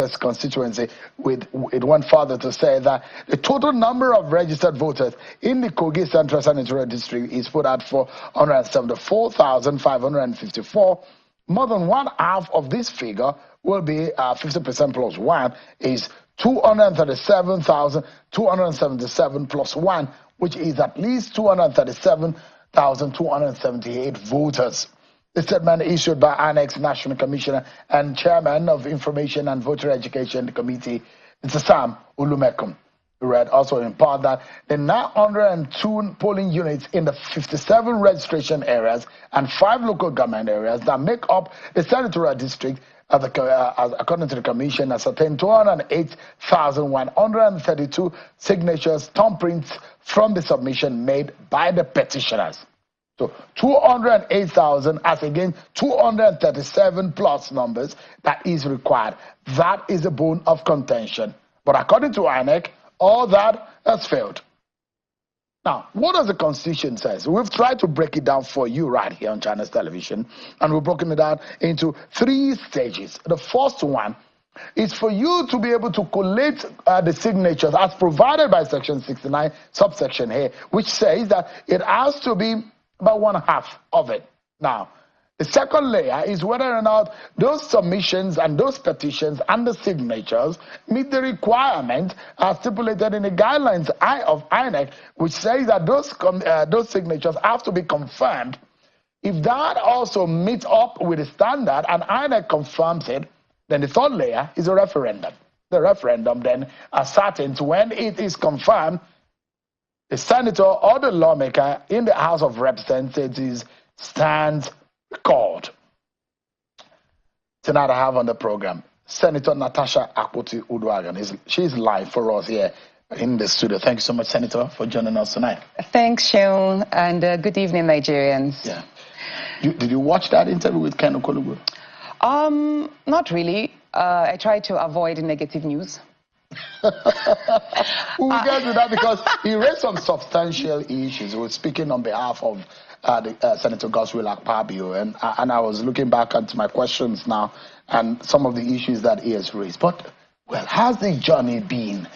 West constituency, it went further to say that the total number of registered voters in the Kogi Central Senatorial District is put at 474,554. More than one half of this figure will be 50% plus 1 is 237,277 plus 1, which is at least 237,278 voters. The statement issued by INEC's National Commissioner and Chairman of Information and Voter Education Committee, Mr. Sam Ulumekum, read also in part that the 902 polling units in the 57 registration areas and 5 local government areas that make up the senatorial district, according to the commission, ascertained 208,132 signatures, thumbprints from the submission made by the petitioners. So 208,000 as against 237 plus numbers that is required. That is a bone of contention. But according to INEC, all that has failed. Now, what does the Constitution say? We've tried to break it down for you right here on China's television, and we've broken it down into 3 stages. The first one is for you to be able to collate the signatures as provided by Section 69, subsection A, which says that it has to be about 1/2 of it. Now, the second layer is whether or not those submissions and those petitions and the signatures meet the requirement stipulated in the guidelines of INEC, which says that those signatures have to be confirmed. If that also meets up with the standard and INEC confirms it, then the third layer is a referendum. The referendum then ascertains when it is confirmed, the senator or the lawmaker in the House of Representatives stands called. Tonight I have on the program Senator Natasha Akpoti-Uduaghan. She's live for us here in the studio. Thank you so much, Senator, for joining us tonight. Thanks, Sean, and good evening, Nigerians. Yeah. Did you watch that interview with Ken Okolubu? Not really. I try to avoid negative news. We'll get to that because he raised some substantial issues. He was speaking on behalf of Senator Godswill Akpabio, and I was looking back at my questions now and some of the issues that he has raised. But, well, how's the journey been?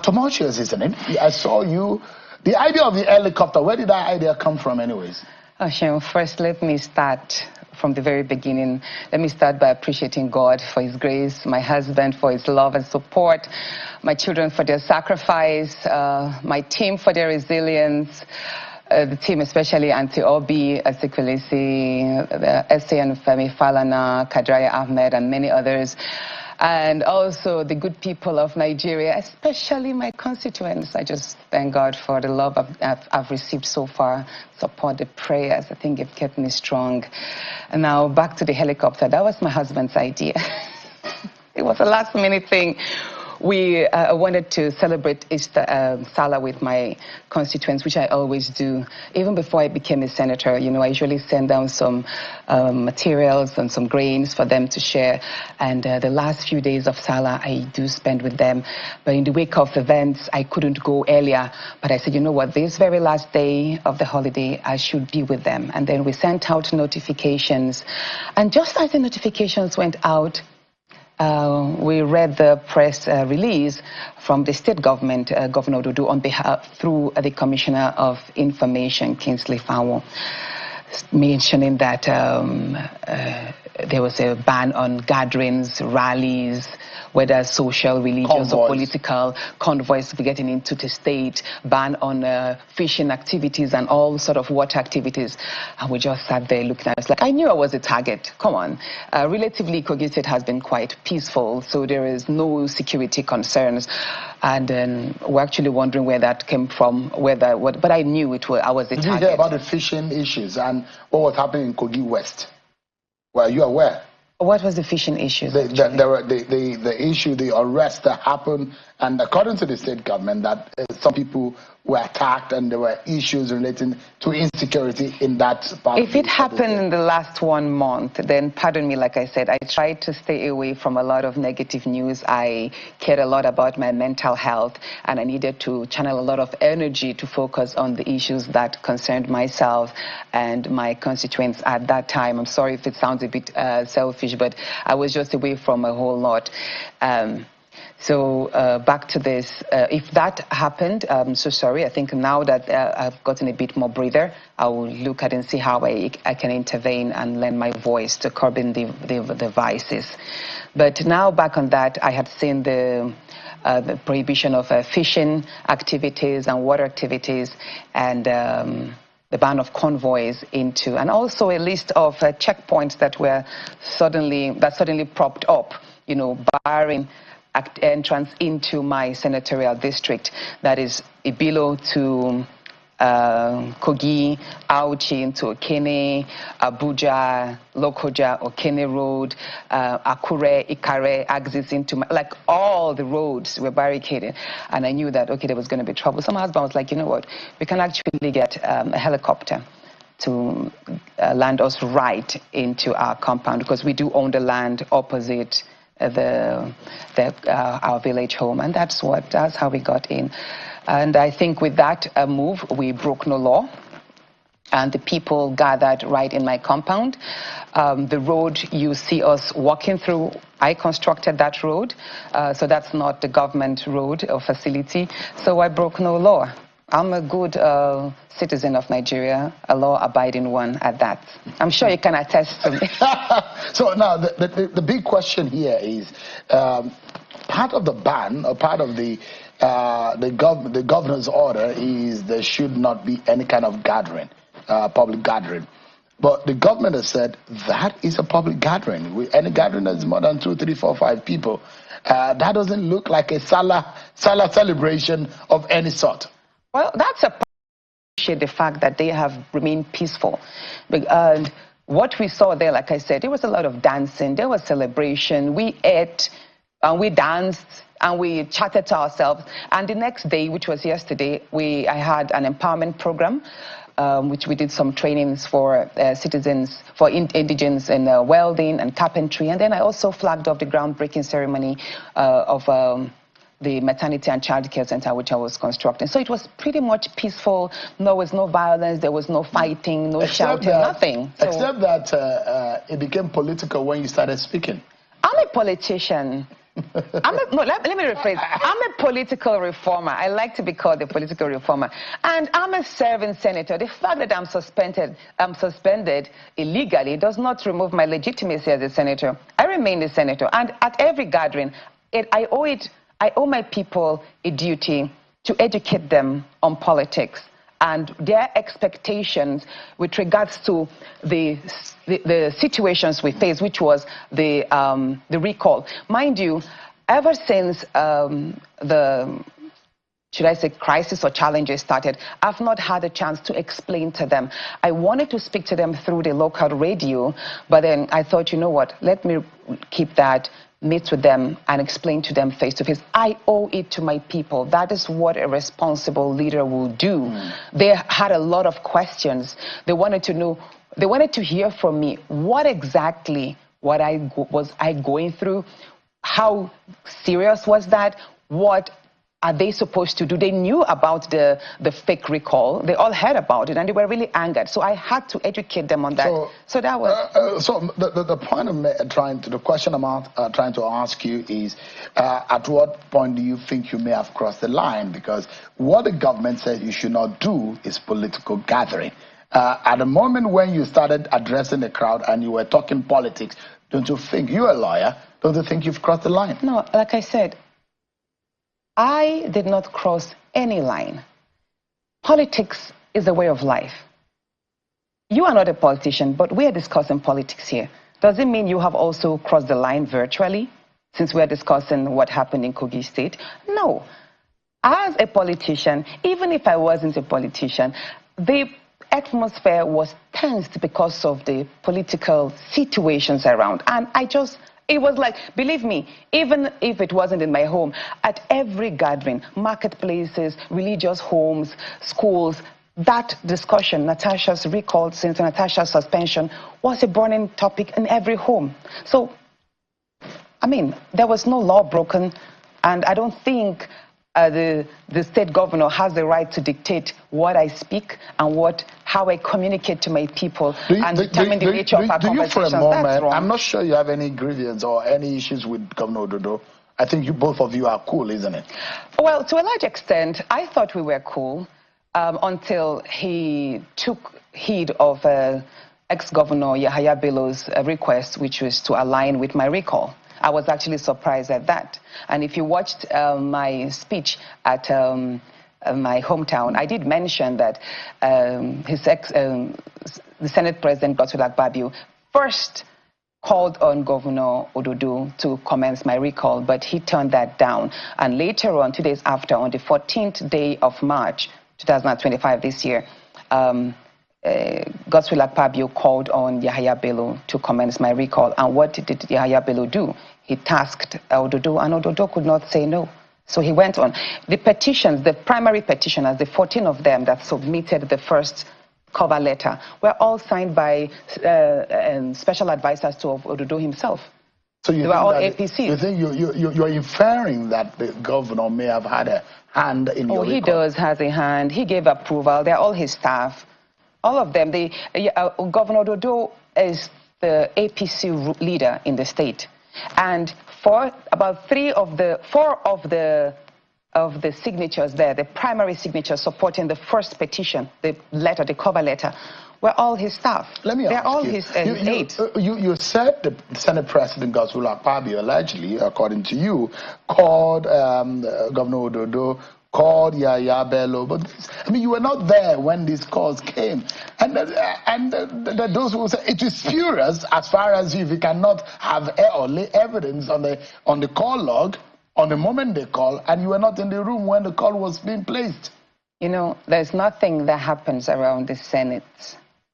Tumultuous, isn't it? I saw you. The idea of the helicopter, where did that idea come from anyways? Sean, first let me start from the very beginning. Let me start by appreciating God for his grace, my husband for his love and support, my children for their sacrifice, my team for their resilience, the team, especially Auntie Obi, Asikwelisi, S.A. and Femi Falana, Kadraya Ahmed, and many others. And also the good people of Nigeria, especially my constituents. I just thank God for the love I've received so far, support, the prayers. I think it kept me strong. And now back to the helicopter. That was my husband's idea. It was a last-minute thing. We wanted to celebrate Easter Salah with my constituents, which I always do. Even before I became a senator, you know, I usually send down some materials and some grains for them to share. And the last few days of Salah, I do spend with them. But in the wake of events, I couldn't go earlier. But I said, you know what, this very last day of the holiday, I should be with them. And then we sent out notifications. And just as the notifications went out, we read the press release from the state government, Governor Dudu, on behalf through the Commissioner of Information, Kingsley Fawo, mentioning that there was a ban on gatherings, rallies, whether social, religious, or political, convoys getting into the state, ban on fishing activities and all sort of water activities. And we just sat there looking at us like, I knew I was a target. Come on. Relatively, Kogi State has been quite peaceful, so there is no security concerns. And then we're actually wondering where that came from, but I knew it was, I was a target. Did you hear about the fishing issues and what was happening in Kogi West? Were you aware? What was the fishing issue? The issue, the arrest that happened, and according to the state government, that some people were attacked and there were issues relating to insecurity in that part. If it happened in the last 1 month, then pardon me, like I said, I tried to stay away from a lot of negative news. I cared a lot about my mental health, and I needed to channel a lot of energy to focus on the issues that concerned myself and my constituents at that time. I'm sorry if it sounds a bit selfish, but I was just away from a whole lot. So back to this, if that happened, I'm so sorry. I think now that I've gotten a bit more breather, I will look at and see how I can intervene and lend my voice to curbing the vices. But now back on that, I had seen the prohibition of fishing activities and water activities, and the ban of convoys into, and also a list of checkpoints that were suddenly propped up, you know, barring entrance into my senatorial district, that is Ibilo to Kogi, Auchi into Okene, Abuja, Lokoja, Okene Road, Akure, Ikare, exits into like all the roads were barricaded. And I knew that, okay, there was going to be trouble. So my husband was like, you know what, we can actually get a helicopter to land us right into our compound, because we do own the land opposite our village home, and that's how we got in. And I think with that move, we broke no law, and the people gathered right in my compound. The road you see us walking through, I constructed that road, so that's not the government road or facility, so I broke no law. I'm a good citizen of Nigeria, a law-abiding one at that. I'm sure you can attest to me. So now, the big question here is, part of the ban, or part of the governor's order is there should not be any kind of gathering, public gathering. But the government has said that is a public gathering. Any gathering that's more than 2, 3, 4, 5 people, that doesn't look like a Salah celebration of any sort. Well, that's appreciate the fact that they have remained peaceful. And what we saw there, like I said, there was a lot of dancing, there was celebration, we ate, and we danced, and we chatted to ourselves. And the next day, which was yesterday, I had an empowerment program, which we did some trainings for citizens, for indigents in welding and carpentry. And then I also flagged off the groundbreaking ceremony of the maternity and child care center which I was constructing. So it was pretty much peaceful. There was no violence, there was no fighting, no shouting, nothing. So, except that it became political when you started speaking. I'm a politician. No, let me rephrase. I'm a political reformer. I like to be called a political reformer. And I'm a serving senator. The fact that I'm suspended illegally does not remove my legitimacy as a senator. I remain a senator. And at every gathering, I owe my people a duty to educate them on politics and their expectations with regards to the situations we faced, which was the recall. Mind you, ever since should I say crisis or challenges started, I've not had a chance to explain to them. I wanted to speak to them through the local radio, but then I thought, you know what, let me keep that, meet with them and explain to them face to face. I owe it to my people. That is what a responsible leader will do. They had a lot of questions. They wanted to know, they wanted to hear from me what exactly was I going through, how serious was that, what are they supposed to do? They knew about the fake recall. They all heard about it, and they were really angered. So I had to educate them on that. So that was. So the point I'm the question I'm trying to ask you is, at what point do you think you may have crossed the line? Because what the government says you should not do is political gathering. At the moment when you started addressing the crowd and you were talking politics, don't you think, you're a lawyer, don't you think you've crossed the line? No, like I said, I did not cross any line. Politics is a way of life. You are not a politician, but we are discussing politics here. Does it mean you have also crossed the line virtually, since we are discussing what happened in Kogi State? No. As a politician, even if I wasn't a politician, the atmosphere was tensed because of the political situations around. And I just It was like, believe me, even if it wasn't in my home, at every gathering, marketplaces, religious homes, schools, that discussion, Natasha's recall, Senator Natasha's suspension, was a burning topic in every home. So, I mean, there was no law broken, and I don't think the state governor has the right to dictate what I speak and how I communicate to my people and determine the nature of our conversations. For a moment, that's wrong. I'm not sure you have any grievance or any issues with Governor Ododo. I think both of you are cool, isn't it? Well, to a large extent, I thought we were cool until he took heed of ex-governor Yahaya Bello's request, which was to align with my recall. I was actually surprised at that. And if you watched my speech at my hometown, I did mention that the Senate President Godswill Akpabio first called on Governor Ododo to commence my recall, but he turned that down. And later on, 2 days after, on the 14th day of March 2025 this year, Godswill Akpabio called on Yahaya Bello to commence my recall. And what did Yahaya Bello do? He tasked Ododo, and Ododo could not say no. So he went on. The petitions, the primary petitioners, the 14 of them that submitted the first cover letter, were all signed by special advisors to Ododo himself. So you they were all APCs. You think you're inferring that the governor may have had a hand in your recall? He does has a hand. He gave approval. They're all his staff. All of them. Governor Ododo is the APC leader in the state. And for about 4 of the signatures there, the primary signatures supporting the first petition, the cover letter, were all his staff. Let me ask They're all you. his aides. You said the Senate President Godswill Akpabio, allegedly, according to you, called Governor Ododo, called Yahaya Bello, but I mean, you were not there when these calls came, and those who say it is spurious as far as if you cannot have or lay evidence on the call log on the moment they call, and you were not in the room when the call was being placed. You know, there's nothing that happens around the Senate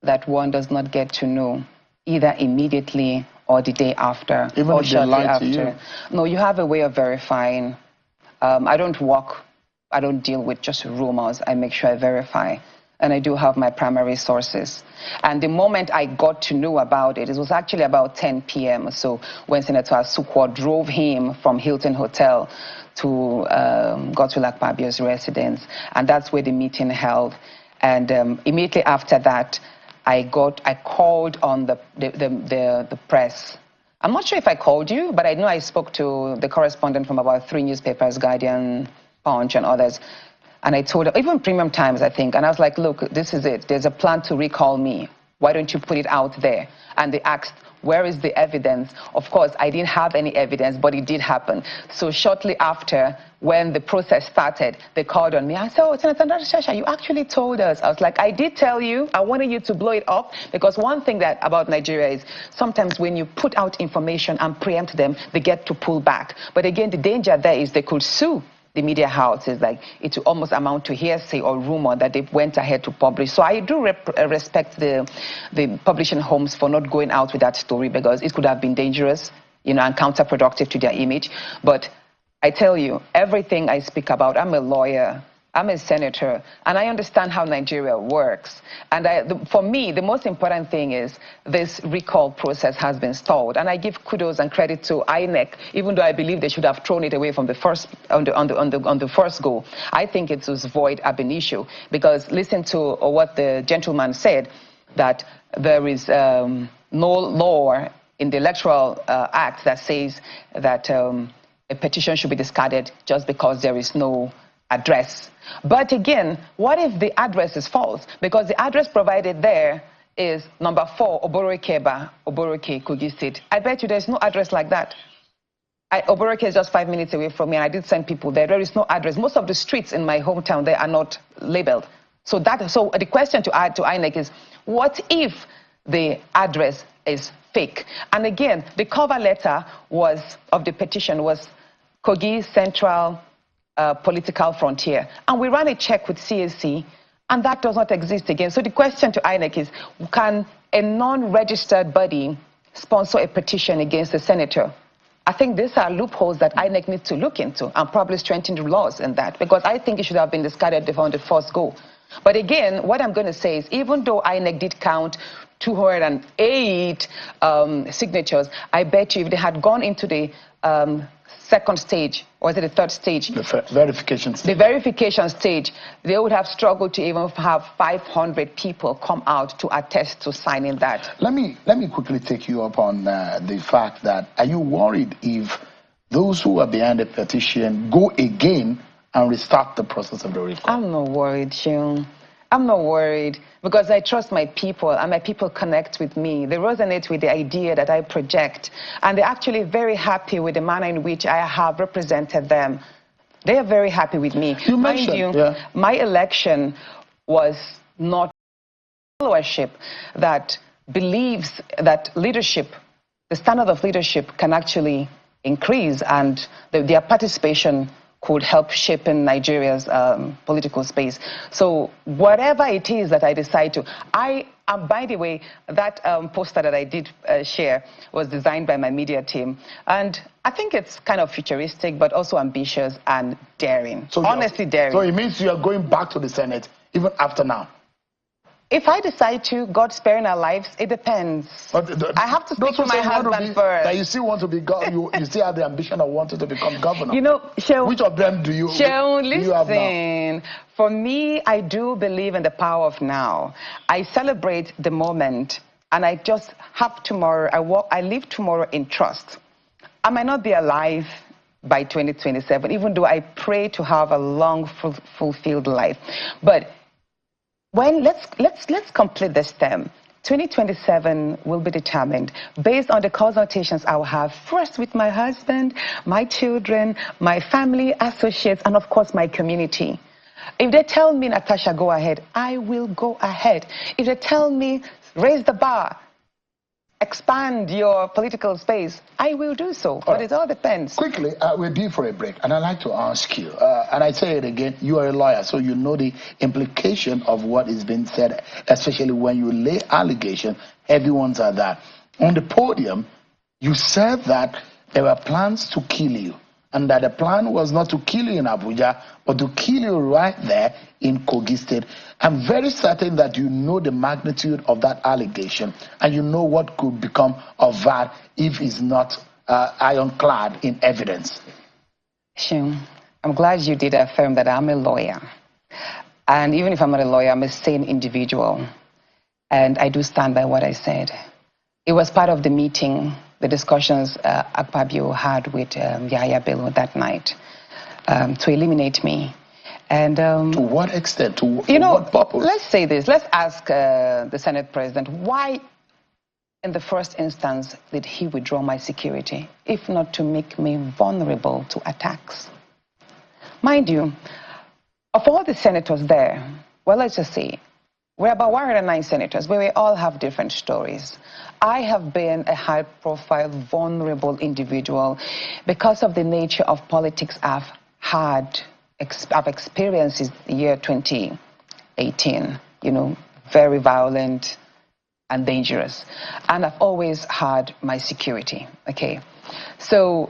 that one does not get to know either immediately or the day after, even or if they shortly lie after. To you. No, you have a way of verifying. I don't deal with just rumors. I make sure I verify. And I do have my primary sources. And the moment I got to know about it, it was actually about 10 p.m. So when Senator Asukwo drove him from Hilton Hotel to Godswill Akpabio's residence. And that's where the meeting held. And immediately after that, I called on the press. I'm not sure if I called you, but I know I spoke to the correspondent from about 3 newspapers, Guardian, Punch, and others. And I told her, even Premium Times, I think, and I was like, look, this is it. There's a plan to recall me. Why don't you put it out there? And they asked, where is the evidence? Of course, I didn't have any evidence, but it did happen. So shortly after, when the process started, they called on me. I said, oh, Senator Natasha, you actually told us. I was like, I did tell you. I wanted you to blow it up. Because one thing about Nigeria is sometimes when you put out information and preempt them, they get to pull back. But again, the danger there is they could sue the media houses, like it will almost amount to hearsay or rumor that they went ahead to publish. So I do respect the publishing homes for not going out with that story, because it could have been dangerous, you know, and counterproductive to their image. But I tell you, everything I speak about, I'm a lawyer, I'm a senator, and I understand how Nigeria works. And for me, the most important thing is this recall process has been stalled. And I give kudos and credit to INEC, even though I believe they should have thrown it away from the first on the first go. I think it was void ab initio, because listen to what the gentleman said, that there is no law in the Electoral Act that says that a petition should be discarded just because there is no address. But again, what if the address is false? Because the address provided there is number 4, Oboroikeba, Oboroike, Kogi State. I bet you there's no address like that. Oboroike is just 5 minutes away from me, and I did send people there. There is no address. Most of the streets in my hometown, they are not labeled. So the question to add to INEC is, what if the address is fake? And again, the cover letter of the petition was Kogi Central Political Frontier. And we ran a check with CAC, and that does not exist again. So the question to INEC is, can a non-registered body sponsor a petition against a senator? I think these are loopholes that INEC needs to look into and probably strengthen the laws in that, because I think it should have been discarded on the first go. But again, what I'm going to say is, even though INEC did count 208 signatures, I bet you if they had gone into the second stage, or is it the third stage? The verification stage. The verification stage, they would have struggled to even have 500 people come out to attest to signing that. Let me quickly take you up on the fact that, are you worried if those who are behind the petition go again and restart the process of the reform? I'm not worried, Sean. I'm not worried, because I trust my people, and my people connect with me. They resonate with the idea that I project, and they're actually very happy with the manner in which I have represented them. They are very happy with me. You mentioned, my election was not followership that believes that leadership, the standard of leadership, can actually increase, and their participation could help shape in Nigeria's political space. So whatever it is that I decide to, by the way, that poster that I did share was designed by my media team. And I think it's kind of futuristic, but also ambitious and daring. So honestly daring. So it means you are going back to the Senate even after now? If I decide to, God sparing our lives, it depends. I have to speak to my husband first. That you still want to be you still have the ambition of wanting to become governor. You know, which of them do you have now? For me, I do believe in the power of now. I celebrate the moment, and I just have tomorrow. I live tomorrow in trust. I might not be alive by 2027, even though I pray to have a long, fulfilled life. But let's complete this term. 2027 will be determined based on the consultations I will have first with my husband, my children, my family, associates, and of course my community. If they tell me, Natasha, go ahead, I will go ahead. If they tell me, raise the bar, expand your political space, I will do so. But it all depends. Quickly, we're due for a break, and I'd like to ask you, and I say it again, you are a lawyer, so you know the implication of what is being said, especially when you lay allegations, heavy ones are that. On the podium, you said that there were plans to kill you, and that the plan was not to kill you in Abuja, but to kill you right there in Kogi State. I'm very certain that you know the magnitude of that allegation, and you know what could become of that if it's not ironclad in evidence. Sure. I'm glad you did affirm that I'm a lawyer. And even if I'm not a lawyer, I'm a sane individual. And I do stand by what I said. It was part of the meeting, the discussions Akpabio had with Yahya Bello that night to eliminate me. And to what extent? To what purpose? Let's say this. Let's ask the Senate President, why in the first instance did he withdraw my security, if not to make me vulnerable to attacks? Mind you, of all the senators there, well, let's just say, we're about 109 senators, but we all have different stories. I have been a high-profile, vulnerable individual because of the nature of politics I've experienced in the year 2018, very violent and dangerous. And I've always had my security, okay? So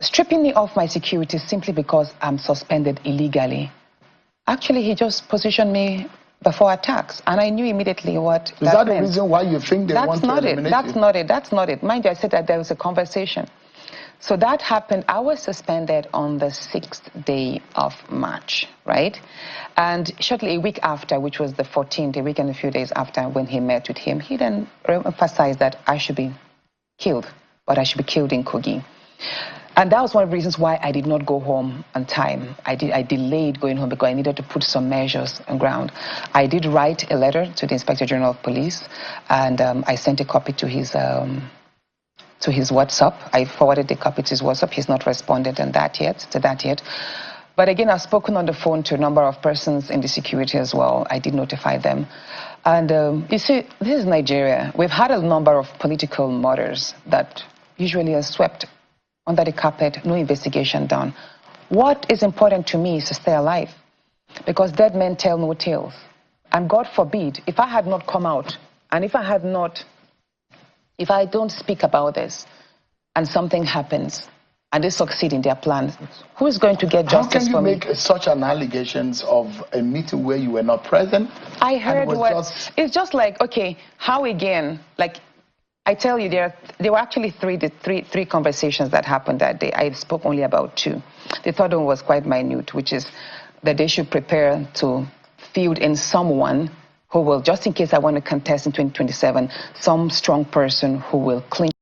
stripping me of my security simply because I'm suspended illegally, actually, he just positioned me before attacks, and I knew immediately what that meant. Is that the reason why you think they want to eliminate you? That's not it. Mind you, I said that there was a conversation. So that happened. I was suspended on the 6th day of March, right? And shortly a week after, which was the 14th, a week and a few days after when he met with him, he then emphasized that I should be killed, but I should be killed in Kogi. And that was one of the reasons why I did not go home on time. I delayed going home because I needed to put some measures on ground. I did write a letter to the Inspector General of Police, and I sent a copy to his WhatsApp. I forwarded the copy to his WhatsApp. He's not responded to that yet. But again, I've spoken on the phone to a number of persons in the security as well. I did notify them. And you see, this is Nigeria. We've had a number of political murders that usually are swept under the carpet, no investigation done. What is important to me is to stay alive, because dead men tell no tales. And God forbid, if I had not come out, and if I don't speak about this, and something happens, and they succeed in their plans, who is going to get justice for me? How can you make such an allegations of a meeting where you were not present? I heard it's just like, okay, how again? Like, I tell you, there were actually three conversations that happened that day. I spoke only about two. The third one was quite minute, which is that they should prepare to field in someone who will, just in case I want to contest in 2027, some strong person who will clinch